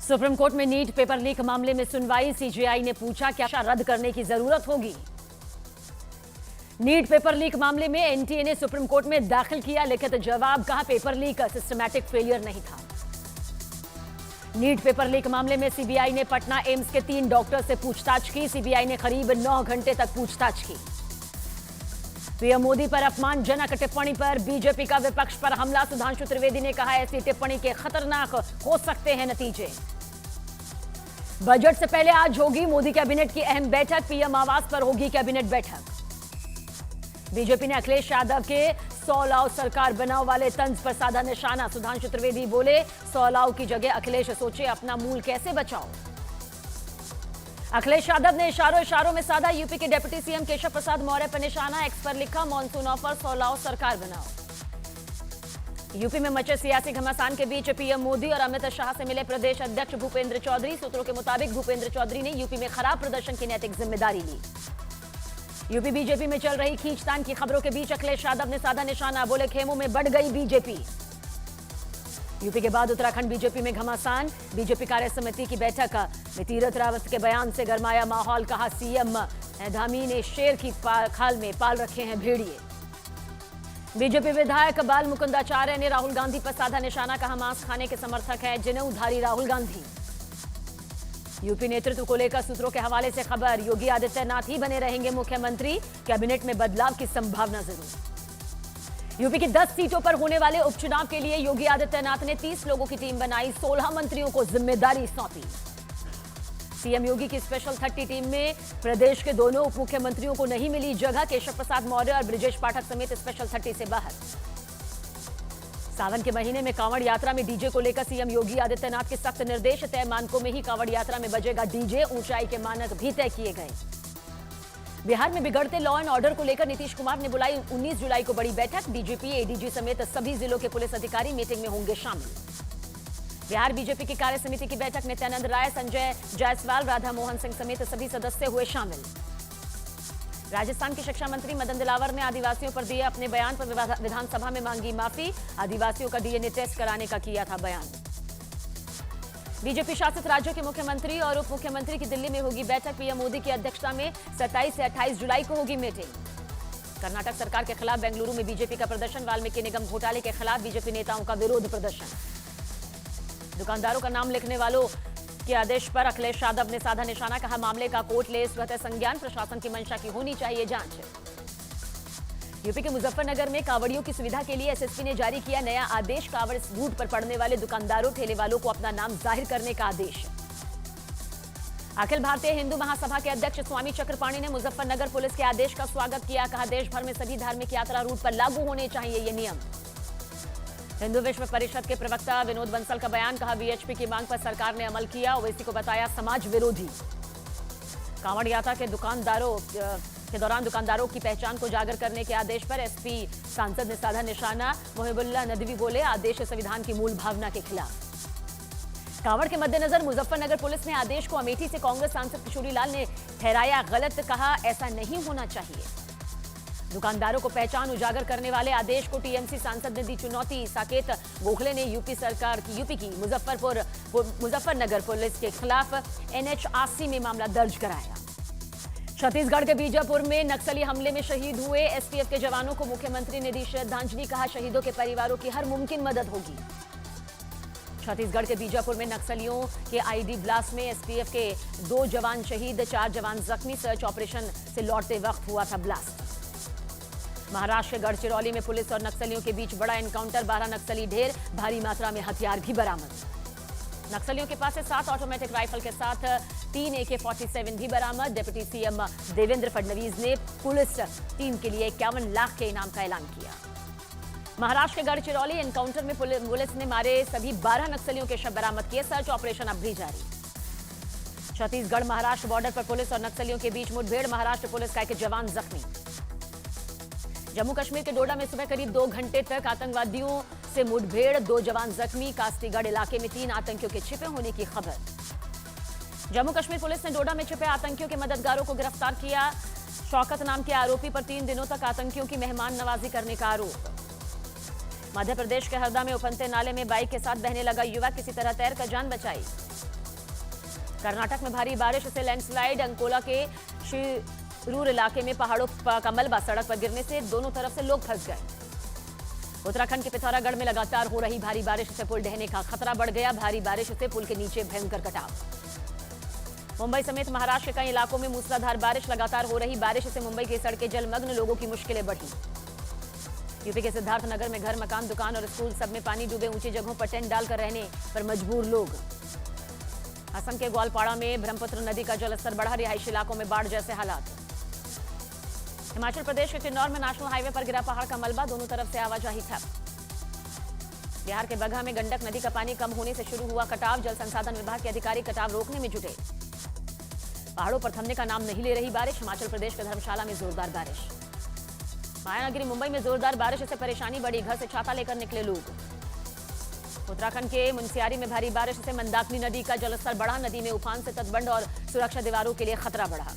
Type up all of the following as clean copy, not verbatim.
Supreme court में NEET paper leak मामले में सुनवाई। सीजेआई ने पूछा क्या रद्द करने की जरूरत होगी। नीट पेपर लीक मामले में एनटीए ने सुप्रीम कोर्ट में दाखिल किया लिखित जवाब। कहा पेपर लीक सिस्टमैटिक फेलियर नहीं था। नीट पेपर लीक मामले में सीबीआई ने पटना एम्स के 3 डॉक्टर से पूछताछ की। सीबीआई ने करीब 9 घंटे तक पूछताछ की। पीएम मोदी पर अपमानजनक टिप्पणी पर बीजेपी का विपक्ष पर हमला। सुधांशु त्रिवेदी ने कहा ऐसी टिप्पणी के खतरनाक हो सकते हैं नतीजे। बजट से पहले आज होगी मोदी कैबिनेट की अहम बैठक। पीएम आवास पर होगी कैबिनेट बैठक। बीजेपी ने अखिलेश यादव के 100 लाव सरकार बनाओ वाले तंज पर साधा निशाना। सुधांशु त्रिवेदी बोले 100 लाव की जगह अखिलेश सोचे अपना मूल कैसे बचाओ। अखिलेश यादव ने इशारों में साधा यूपी के डिप्टी सीएम केशव प्रसाद मौर्य पर निशाना। एक्स पर लिखा मॉनसून ऑफर 100 लाव सरकार बनाओ। यूपी में मचे सियासी घमासान के बीच पीएम मोदी और अमित शाह से मिले प्रदेश अध्यक्ष भूपेंद्र चौधरी। सूत्रों के मुताबिक भूपेंद्र चौधरी ने यूपी में खराब प्रदर्शन की नैतिक जिम्मेदारी ली। यूपी बीजेपी में चल रही खींचतान की खबरों के बीच अखिलेश यादव ने साधा निशाना। बोले खेमों में बढ़ गई बीजेपी। यूपी के बाद उत्तराखंड बीजेपी में घमासान। बीजेपी कार्य समिति की बैठक में तीरथ रावत के बयान से गरमाया माहौल। कहा सीएम धामी ने शेर की खाल में पाल रखे हैं भेड़िए। बीजेपी विधायक बाल मुकुंदाचार्य ने राहुल गांधी पर साधा निशाना। कहा मांस खाने के समर्थक हैं जनेऊधारी राहुल गांधी। यूपी नेतृत्व को लेकर सूत्रों के हवाले से खबर। योगी आदित्यनाथ ही बने रहेंगे मुख्यमंत्री। कैबिनेट में बदलाव की संभावना जरूर। यूपी की 10 सीटों पर होने वाले उपचुनाव के लिए योगी आदित्यनाथ ने 30 लोगों की टीम बनाई। 16 मंत्रियों को जिम्मेदारी सौंपी। सीएम योगी की स्पेशल 30 टीम में प्रदेश के दोनों उप मुख्यमंत्रियों को नहीं मिली जगह। केशव प्रसाद मौर्य और ब्रिजेश पाठक समेत स्पेशल 30 से बाहर। सावन के महीने में कांवड़ यात्रा में डीजे को लेकर सीएम योगी आदित्यनाथ के सख्त निर्देश। तय मानकों में ही कांवड़ यात्रा में बजेगा डीजे। ऊंचाई के मानक भी तय किए गए। बिहार में बिगड़ते लॉ एंड ऑर्डर को लेकर नीतीश कुमार ने बुलाई 19 जुलाई को बड़ी बैठक। डीजीपी एडीजी समेत सभी जिलों के पुलिस अधिकारी मीटिंग में होंगे शामिल। बिहार बीजेपी की कार्य समिति की बैठक में नित्यानंद राय, संजय जायसवाल, राधा मोहन सिंह समेत सभी सदस्य हुए शामिल। राजस्थान के शिक्षा मंत्री मदन दिलावर ने आदिवासियों पर दिए अपने बयान पर विधानसभा में मांगी माफी। आदिवासियों का डीएनए टेस्ट कराने का किया था बयान। बीजेपी शासित राज्यों के मुख्यमंत्री और उप मुख्यमंत्री की दिल्ली में होगी बैठक। पीएम मोदी की अध्यक्षता में 27 से 28 जुलाई को होगी मीटिंग। कर्नाटक सरकार के खिलाफ बेंगलुरु में बीजेपी का प्रदर्शन। वाल्मीकि निगम घोटाले के खिलाफ बीजेपी नेताओं का विरोध प्रदर्शन। दुकानदारों का नाम लिखने वालों के आदेश पर अखिलेश यादव ने साधा निशाना। कहा मामले का कोर्ट ले स्वतः संज्ञान। प्रशासन की मंशा की होनी चाहिए जांच। यूपी के मुजफ्फरनगर में कांवड़ियों की सुविधा के लिए एसएसपी ने जारी किया नया आदेश। कांवड़ रूट पर पड़ने वाले दुकानदारों ठेले वालों को अपना नाम जाहिर करने का आदेश। अखिल भारतीय हिंदू महासभा के अध्यक्ष स्वामी चक्रपाणी ने मुजफ्फरनगर पुलिस के आदेश का स्वागत किया। कहा देश भर में सभी धार्मिक यात्रा रूट पर लागू होने चाहिए ये नियम। हिंदू विश्व परिषद के प्रवक्ता विनोद बंसल का बयान। कहा वीएचपी की मांग पर सरकार ने अमल किया। ओवैसी को बताया समाज विरोधी। कांवड़ यात्रा के दौरान दुकानदारों की पहचान को उजागर करने के आदेश पर एसपी सांसद ने साधा निशाना। मोहिबुल्लाह नदवी बोले आदेश संविधान की मूल भावना के खिलाफ। कांवड़ के मद्देनजर मुजफ्फरनगर पुलिस ने आदेश को अमेठी से कांग्रेस सांसद किशोरी लाल ने ठहराया गलत। कहा ऐसा नहीं होना चाहिए। दुकानदारों को पहचान उजागर करने वाले आदेश को टीएमसी सांसद ने दी चुनौती। साकेत गोखले ने यूपी की मुजफ्फरनगर पुलिस के खिलाफ NH80 में मामला दर्ज कराया। छत्तीसगढ़ के बीजापुर में नक्सली हमले में शहीद हुए एसटीएफ के जवानों को मुख्यमंत्री ने दी श्रद्धांजलि। कहा शहीदों के परिवारों की हर मुमकिन मदद होगी। छत्तीसगढ़ के बीजापुर में नक्सलियों के आईडी ब्लास्ट में एसटीएफ के 2 जवान शहीद, 4 जवान जख्मी। सर्च ऑपरेशन से लौटते वक्त हुआ था ब्लास्ट। महाराष्ट्र के गढ़चिरौली में पुलिस और नक्सलियों के बीच बड़ा एनकाउंटर। 12 नक्सली ढेर, भारी मात्रा में हथियार भी बरामद। नक्सलियों के पास से 7 ऑटोमेटिक राइफल के साथ 3 AK-47 भी बरामद। डिप्टी सीएम देवेंद्र फडणवीस ने पुलिस टीम के लिए 51 लाख के इनाम का ऐलान किया। महाराष्ट्र के गढ़चिरौली एनकाउंटर में पुलिस ने मारे सभी 12 नक्सलियों के शव बरामद किए। सर्च ऑपरेशन अब भी जारी। छत्तीसगढ़ महाराष्ट्र बॉर्डर पर पुलिस और नक्सलियों के बीच मुठभेड़। महाराष्ट्र पुलिस का एक जवान जख्मी। जम्मू कश्मीर के डोडा में सुबह करीब 2 घंटे तक आतंकवादियों से मुठभेड़। 2 जवान जख्मी। कास्तीगढ़ इलाके में 3 आतंकियों के छिपे होने की खबर। जम्मू कश्मीर पुलिस ने डोडा में छिपे आतंकियों के मददगारों को गिरफ्तार किया। शौकत नाम के आरोपी पर 3 दिनों तक आतंकियों की मेहमान नवाजी करने का आरोप। मध्य प्रदेश के हरदा में उफनते नाले में बाइक के साथ बहने लगा युवक, किसी तरह तैरकर जान बचाई। कर्नाटक में भारी बारिश से लैंडस्लाइड। अंकोला के शिरूर इलाके में पहाड़ों का मलबा सड़क पर गिरने से दोनों तरफ से लोग फंस गए। उत्तराखंड के पिथौरागढ़ में लगातार हो रही भारी बारिश से पुल ढहने का खतरा बढ़ गया। भारी बारिश से पुल के नीचे भयंकर कटाव। मुंबई समेत महाराष्ट्र के कई इलाकों में मूसलाधार बारिश। लगातार हो रही बारिश से मुंबई की सड़कें जलमग्न, लोगों की मुश्किलें बढ़ी। यूपी के सिद्धार्थनगर में घर, मकान, दुकान और स्कूल सब में पानी डूबे। ऊंची जगहों पर टेंट डालकर रहने पर मजबूर लोग। असम के ग्वालपाड़ा में ब्रह्मपुत्र नदी का जलस्तर बढ़ा। रिहायशी इलाकों में बाढ़ जैसे हालात। हिमाचल प्रदेश के किन्नौर में नेशनल हाईवे पर गिरा पहाड़ का मलबा, दोनों तरफ से आवाजाही ठप। बिहार के बगहा में गंडक नदी का पानी कम होने से शुरू हुआ कटाव। जल संसाधन विभाग के अधिकारी कटाव रोकने में जुटे। पहाड़ों पर थमने का नाम नहीं ले रही बारिश। हिमाचल प्रदेश के धर्मशाला में जोरदार बारिश। मायानगरी मुंबई में जोरदार बारिश से परेशानी बढ़ी। घर से छाता लेकर निकले लोग। उत्तराखंड के मुनस्यारी में भारी बारिश से मंदाकिनी नदी का जलस्तर बढ़ा। नदी में उफान से तटबंध और सुरक्षा दीवारों के लिए खतरा बढ़ा।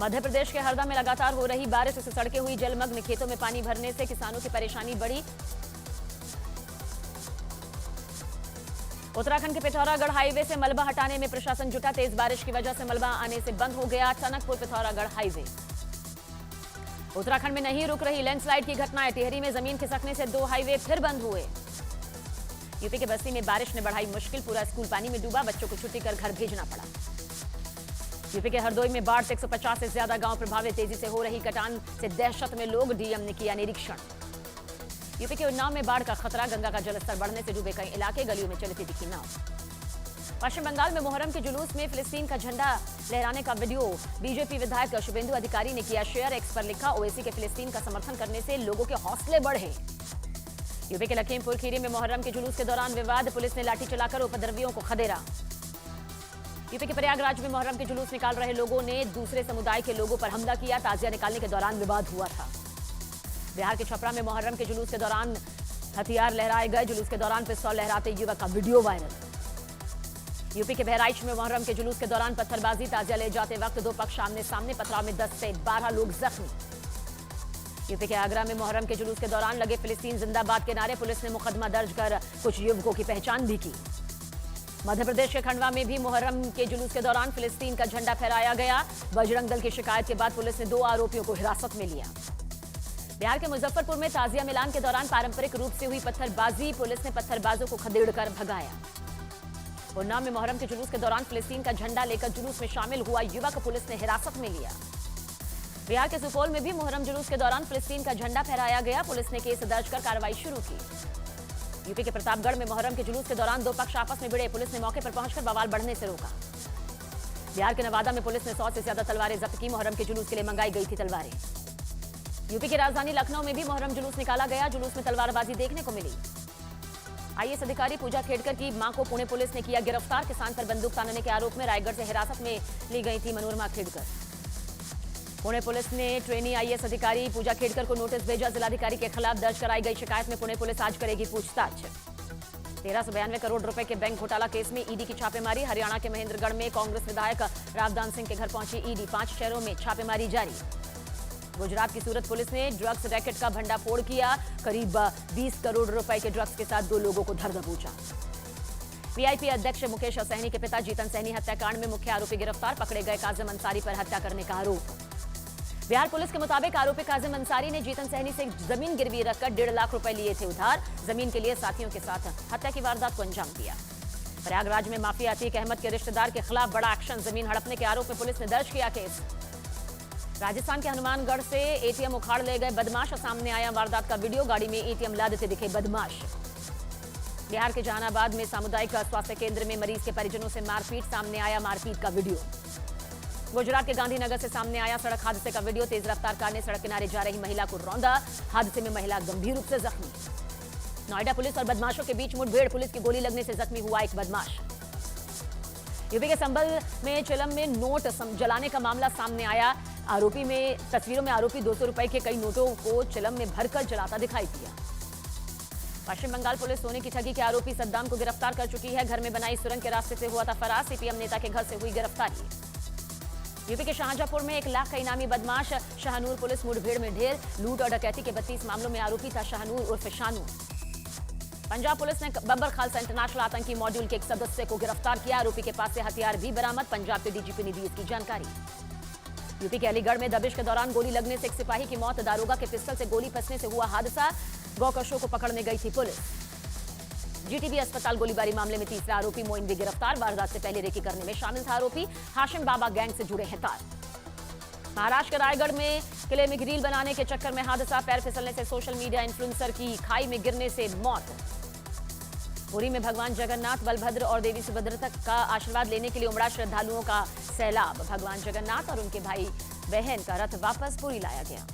मध्य प्रदेश के हरदा में लगातार हो रही बारिश से सड़कें हुई जलमग्न। खेतों में पानी भरने से किसानों की परेशानी बढ़ी। उत्तराखंड के पिथौरागढ़ हाईवे से मलबा हटाने में प्रशासन जुटा। तेज बारिश की वजह से मलबा आने से बंद हो गया टनकपुर पिथौरागढ़ हाईवे। उत्तराखंड में नहीं रुक रही लैंडस्लाइड की घटनाएं। टिहरी में जमीन खिसकने से 2 हाईवे फिर बंद हुए। यूपी के बस्ती में बारिश ने बढ़ाई मुश्किल। पूरा स्कूल पानी में डूबा। बच्चों को छुट्टी कर घर भेजना पड़ा। यूपी के हरदोई में बाढ़ से 150 से ज्यादा गांव प्रभावित। तेजी से हो रही कटान से दहशत में लोग। डीएम ने किया निरीक्षण। यूपी के उन्नाव में बाढ़ का खतरा। गंगा का जलस्तर बढ़ने से डूबे कई इलाके। गलियों में चलती दिखी नाव। पश्चिम बंगाल में मोहर्रम के जुलूस में फिलिस्तीन का झंडा लहराने का वीडियो बीजेपी विधायक शुभेंदु अधिकारी ने किया शेयर। एक्स पर लिखा, ओवैसी के फिलिस्तीन का समर्थन करने से लोगों के हौसले बढ़े। यूपी के लखीमपुर खीरी में मोहर्रम के जुलूस के दौरान विवाद। पुलिस ने लाठी चलाकर उपद्रवियों को खदेड़ा। यूपी के प्रयागराज में मोहर्रम के जुलूस निकाल रहे लोगों ने दूसरे समुदाय के लोगों पर हमला किया। ताजिया निकालने के दौरान विवाद हुआ था। बिहार के छपरा में मोहर्रम के जुलूस के दौरान हथियार लहराए गए। जुलूस के दौरान पिस्तौल लहराते युवक का वीडियो वायरल। यूपी के बहराइच में मोहर्रम के जुलूस के दौरान पत्थरबाजी। ताजिया ले जाते वक्त 2 पक्ष आमने सामने। पथराव में 10 से 12 लोग जख्मी। यूपी के आगरा में मोहर्रम के जुलूस के दौरान लगे फिलिस्तीन जिंदाबाद के नारे। पुलिस ने मुकदमा दर्ज कर कुछ युवकों की पहचान भी की। मध्य प्रदेश के खंडवा में भी मुहर्रम के जुलूस के दौरान फिलिस्तीन का झंडा फहराया गया। बजरंग दल की शिकायत के बाद पुलिस ने 2 आरोपियों को हिरासत में लिया। बिहार के मुजफ्फरपुर में ताजिया मिलान के दौरान पारंपरिक रूप से हुई पत्थरबाजी। पुलिस ने पत्थरबाजों को खदेड़कर भगाया। उन्नाव में मोहर्रम के जुलूस के दौरान फिलिस्तीन का झंडा लेकर जुलूस में शामिल हुआ युवक पुलिस ने हिरासत में लिया। बिहार के सुपौल में भी मुहर्रम जुलूस के दौरान फिलिस्तीन का झंडा फहराया गया। पुलिस ने केस दर्ज कर कार्रवाई शुरू की। यूपी के प्रतापगढ़ में मुहर्रम के जुलूस के दौरान 2 पक्ष आपस में भिड़े। पुलिस ने मौके पर पहुंचकर बवाल बढ़ने से रोका। बिहार के नवादा में पुलिस ने 100 से ज्यादा तलवारें जब्त की। मुहर्रम के जुलूस के लिए मंगाई गई थी तलवारें। यूपी की राजधानी लखनऊ में भी मुहर्रम जुलूस निकाला गया। जुलूस में तलवारबाजी देखने को मिली। आईएएस अधिकारी पूजा खेड़कर की मां को पुणे पुलिस ने किया गिरफ्तार। किसान पर बंदूक तानने के आरोप में रायगढ़ से हिरासत में ली गई थी मनोरमा खेड़कर। पुणे पुलिस ने ट्रेनी आईएएस अधिकारी पूजा खेड़कर को नोटिस भेजा। जिलाधिकारी के खिलाफ दर्ज कराई गई शिकायत में पुणे पुलिस आज करेगी पूछताछ। 1392 करोड़ रुपए के बैंक घोटाला केस में ईडी की छापेमारी। हरियाणा के महेंद्रगढ़ में कांग्रेस विधायक रावदान सिंह के घर पहुंची ईडी। 5 शहरों में छापेमारी जारी। गुजरात की सूरत पुलिस ने ड्रग्स रैकेट का भंडाफोड़ किया। करीब 20 करोड़ रुपए के ड्रग्स के साथ 2 लोगों को धर दबोचा। वीआईपी अध्यक्ष मुकेश सहनी के पिता जीतन सहनी हत्याकांड में मुख्य आरोपी गिरफ्तार। पकड़े गए काजिम अंसारी पर हत्या करने का आरोप। बिहार पुलिस के मुताबिक आरोपी काजिम अंसारी ने जीतन सहनी से जमीन गिरवी रखकर 1.5 लाख रुपए लिए थे उधार। जमीन के लिए साथियों के साथ हत्या की वारदात को अंजाम दिया। प्रयागराज में माफिया अतीक अहमद के रिश्तेदार के खिलाफ बड़ा एक्शन। जमीन हड़पने के आरोप में पुलिस ने दर्ज किया केस। राजस्थान के हनुमानगढ़ से एटीएम उखाड़ ले गए बदमाश। सामने आया वारदात का वीडियो। गाड़ी में एटीएम लादते दिखे बदमाश। बिहार के जहानाबाद में सामुदायिक स्वास्थ्य केंद्र में मरीज के परिजनों से मारपीट। सामने आया मारपीट का वीडियो। गुजरात के गांधीनगर से सामने आया सड़क हादसे का वीडियो। तेज रफ्तार कार ने सड़क किनारे जा रही महिला को रौंदा। हादसे में महिला गंभीर रूप से जख्मी। नोएडा पुलिस और बदमाशों के बीच मुठभेड़। पुलिस की गोली लगने से जख्मी हुआ एक बदमाश। यूपी के संभल में चिलम में नोट जलाने का मामला सामने आया। तस्वीरों में आरोपी 200 रुपए के कई नोटों को चिलम में भरकर जलाता दिखाई दिया। पश्चिम बंगाल पुलिस सोने की ठगी के आरोपी सद्दाम को गिरफ्तार कर चुकी है। घर में बनाई सुरंग के रास्ते से हुआ था फरार। सीपीएम नेता के घर से हुई गिरफ्तारी। यूपी के शाहजहांपुर में 1 लाख का इनामी बदमाश शाहनूर पुलिस मुठभेड़ में ढेर। लूट और डकैती के 32 मामलों में आरोपी था शाहनूर उर्फ शानू। पंजाब पुलिस ने बब्बर खालसा इंटरनेशनल आतंकी मॉड्यूल के एक सदस्य को गिरफ्तार किया। आरोपी के पास से हथियार भी बरामद। पंजाब के डीजीपी ने दी इसकी जानकारी। यूपी के अलीगढ़ में दबिश के दौरान गोली लगने से एक सिपाही की मौत। दारोगा के पिस्टल से गोली फंसने से हुआ हादसा। गौकशों को पकड़ने गई थी पुलिस। जीटीबी अस्पताल गोलीबारी मामले में तीसरा आरोपी मोइन भी गिरफ्तार। वारदात से पहले रेकी करने में शामिल था आरोपी। हाशिम बाबा गैंग से जुड़े हैं तार। महाराष्ट्र के रायगढ़ में किले में ग्रिल बनाने के चक्कर में हादसा। पैर फिसलने से सोशल मीडिया इन्फ्लुएंसर की खाई में गिरने से मौत। पुरी में भगवान जगन्नाथ, बलभद्र और देवी सुभद्रा का आशीर्वाद लेने के लिए उमड़ा श्रद्धालुओं का सैलाब। भगवान जगन्नाथ और उनके भाई बहन का रथ वापस पुरी लाया गया।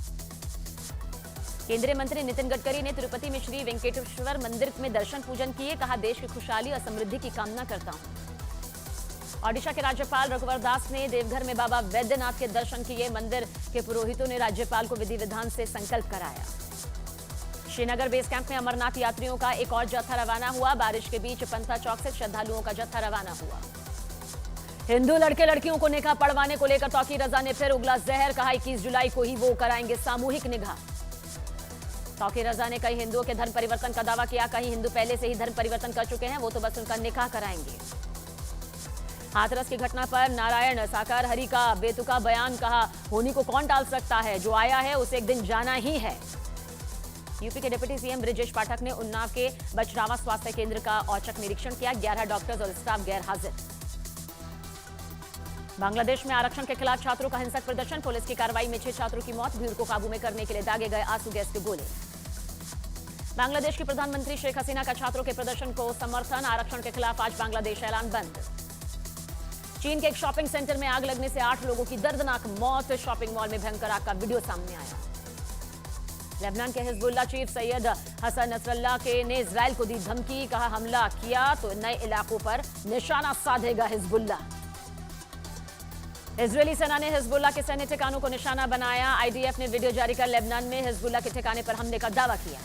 केंद्रीय मंत्री नितिन गडकरी ने तिरुपति में श्री वेंकटेश्वर मंदिर में दर्शन पूजन किए। कहा, देश की खुशहाली और समृद्धि की कामना करता हूं। ओडिशा के राज्यपाल रघुवर दास ने देवघर में बाबा वैद्यनाथ के दर्शन किए। मंदिर के पुरोहितों ने राज्यपाल को विधि विधान से संकल्प कराया। श्रीनगर बेस कैंप में अमरनाथ यात्रियों का एक और जत्था रवाना हुआ। बारिश के बीच पंथा चौक से श्रद्धालुओं का जत्था रवाना हुआ। हिंदू लड़के लड़कियों को निकाह पढ़वाने को लेकर तौकीर रजा ने फिर उगला जहर। कहा, 21 जुलाई को ही वो कराएंगे सामूहिक निकाह। तौकीर रजा ने कई हिंदुओं के धर्म परिवर्तन का दावा किया। कई हिंदू पहले से ही धर्म परिवर्तन कर चुके हैं, वो तो बस उनका निकाह कराएंगे। हाथरस की घटना पर नारायण साकार हरि का बेतुका बयान। कहा, होनी को कौन टाल सकता है, जो आया है उसे एक दिन जाना ही है। यूपी के डिप्टी सीएम ब्रिजेश पाठक ने उन्नाव के बचरावा स्वास्थ्य केंद्र का औचक निरीक्षण किया। 11 डॉक्टर्स और स्टाफ गैर हाजिर। बांग्लादेश में आरक्षण के खिलाफ छात्रों का हिंसक प्रदर्शन। पुलिस की कार्रवाई में 6 छात्रों की मौत। भीड़ को काबू में करने के लिए दागे गए आंसू गैस के गोले। बांग्लादेश की प्रधानमंत्री शेख हसीना का छात्रों के प्रदर्शन को समर्थन। आरक्षण के खिलाफ आज बांग्लादेश ऐलान बंद। चीन के एक शॉपिंग सेंटर में आग लगने से 8 लोगों की दर्दनाक मौत। शॉपिंग मॉल में भयंकर आग का वीडियो सामने आया। लेबनान के Hezbollah chief Syed Hassan Nasrallah ने इजरायल को दी धमकी। कहा, हमला किया तो नए इलाकों पर निशाना साधेगा हिजबुल्लाह। इजरायली सेना ने हिजबुल्लाह के सैन्य ठिकानों को निशाना बनाया। आईडीएफ ने वीडियो जारी कर लेबनान में हिजबुल्लाह के ठिकाने पर हमले का दावा किया।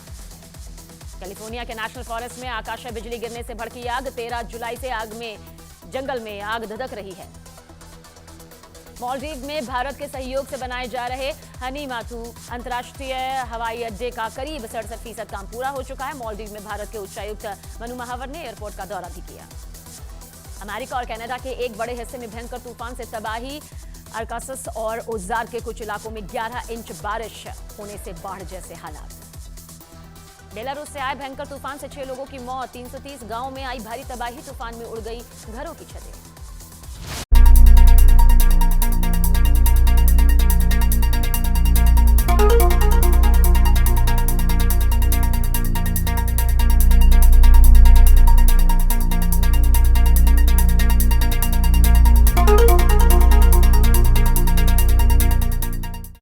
कैलिफोर्निया के नेशनल फॉरेस्ट में आकाशीय बिजली गिरने से भड़की आग। 13 जुलाई से जंगल में आग धधक रही है। मालदीव में भारत के सहयोग से बनाए जा रहे हनी माथू अंतर्राष्ट्रीय हवाई अड्डे का करीब 67% काम पूरा हो चुका है। मालदीव में भारत के उच्चायुक्त मनु महावर ने एयरपोर्ट का दौरा भी किया। अमेरिका और कनाडा के एक बड़े हिस्से में भयंकर तूफान से तबाही। अरकासस और ओजार के कुछ इलाकों में 11 इंच बारिश होने से बाढ़ जैसे हालात। बेलारूस से आए भयंकर तूफान से 6 लोगों की मौत। 330 गांवों में आई भारी तबाही। तूफान में उड़ गई घरों की छतें।